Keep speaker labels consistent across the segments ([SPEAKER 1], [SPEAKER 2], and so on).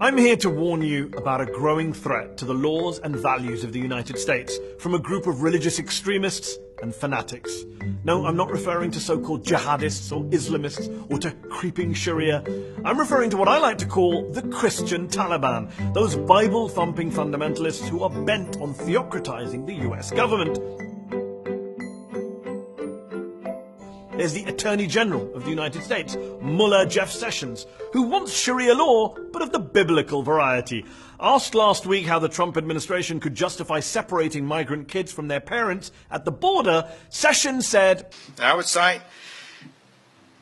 [SPEAKER 1] I'm here to warn you about a growing threat to the laws and values of the United States from a group of religious extremists and fanatics. No, I'm not referring to so-called jihadists or Islamists or to creeping Sharia. I'm referring to what I like to call the Christian Taliban, those Bible-thumping fundamentalists who are bent on theocratizing the US government. There's the Attorney General of the United States, Mullah Jeff Sessions, who wants Sharia law, but of the biblical variety. Asked last week how the Trump administration could justify separating migrant kids from their parents at the border, Sessions said,
[SPEAKER 2] I would cite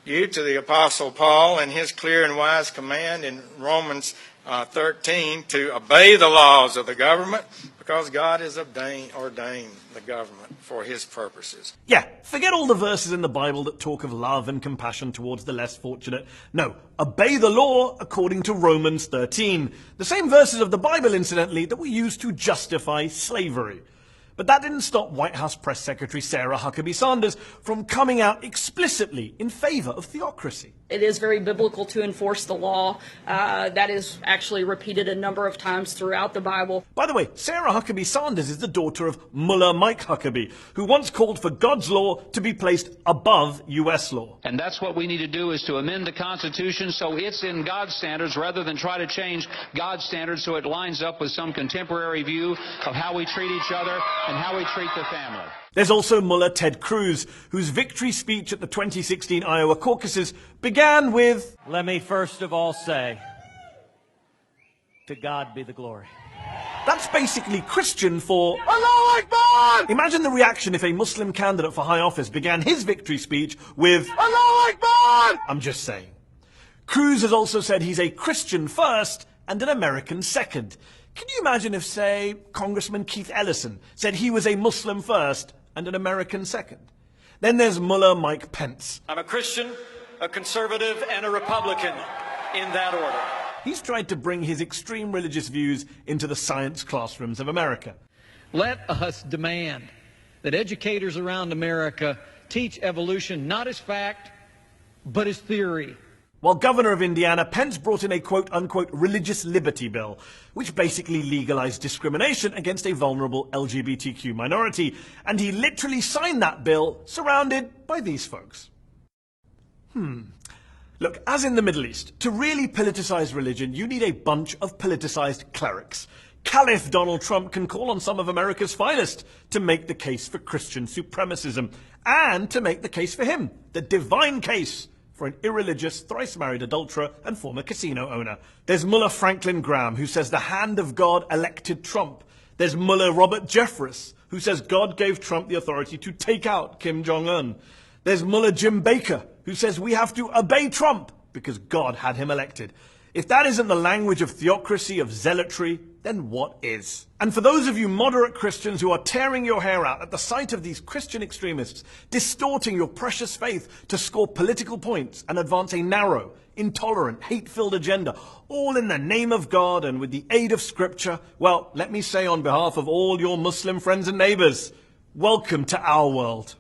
[SPEAKER 2] you to the Apostle Paul and his clear and wise command in Romans 13 to obey the laws of the government because God has ordained the government for his purposes.
[SPEAKER 1] Yeah, forget all the verses in the Bible that talk of love and compassion towards the less fortunate. No, obey the law according to Romans 13. The same verses of the Bible, incidentally, that were used to justify slavery. But that didn't stop White House Press Secretary Sarah Huckabee Sanders from coming out explicitly in favor of theocracy.
[SPEAKER 3] It is very biblical to enforce the law. That is actually repeated a number of times throughout the Bible.
[SPEAKER 1] By the way, Sarah Huckabee Sanders is the daughter of Mullah Mike Huckabee, who once called for God's law to be placed above U.S. law.
[SPEAKER 4] And that's what we need to do, is to amend the Constitution so it's in God's standards rather than try to change God's standards so it lines up with some contemporary view of how we treat each other and how we treat the family.
[SPEAKER 1] There's also Mullah Ted Cruz, whose victory speech at the 2016 Iowa caucuses began with,
[SPEAKER 5] "Let me first of all say, to God be the glory."
[SPEAKER 1] That's basically Christian for
[SPEAKER 2] Allahu Akbar!
[SPEAKER 1] Imagine the reaction if a Muslim candidate for high office began his victory speech with,
[SPEAKER 2] Allahu Akbar!
[SPEAKER 1] I'm just saying. Cruz has also said he's a Christian first and an American second. Can you imagine if, say, Congressman Keith Ellison said he was a Muslim first and an American second? Then there's Mullah Mike Pence.
[SPEAKER 6] I'm a Christian, a conservative, and a Republican, in that order.
[SPEAKER 1] He's tried to bring his extreme religious views into the science classrooms of America.
[SPEAKER 7] Let us demand that educators around America teach evolution not as fact, but as theory.
[SPEAKER 1] While governor of Indiana, Pence brought in a quote-unquote religious liberty bill, which basically legalized discrimination against a vulnerable LGBTQ minority, and he literally signed that bill surrounded by these folks. Look, as in the Middle East, to really politicize religion, you need a bunch of politicized clerics. Caliph Donald Trump can call on some of America's finest to make the case for Christian supremacism, and to make the case for him, the divine case for an irreligious, thrice-married adulterer and former casino owner. There's Mullah Franklin Graham, who says the hand of God elected Trump. There's Mullah Robert Jeffress, who says God gave Trump the authority to take out Kim Jong-un. There's Mullah Jim Baker, who says we have to obey Trump because God had him elected. If that isn't the language of theocracy, of zealotry, then what is? And for those of you moderate Christians who are tearing your hair out at the sight of these Christian extremists distorting your precious faith to score political points and advance a narrow, intolerant, hate-filled agenda, all in the name of God and with the aid of Scripture, well, let me say on behalf of all your Muslim friends and neighbors, welcome to our world.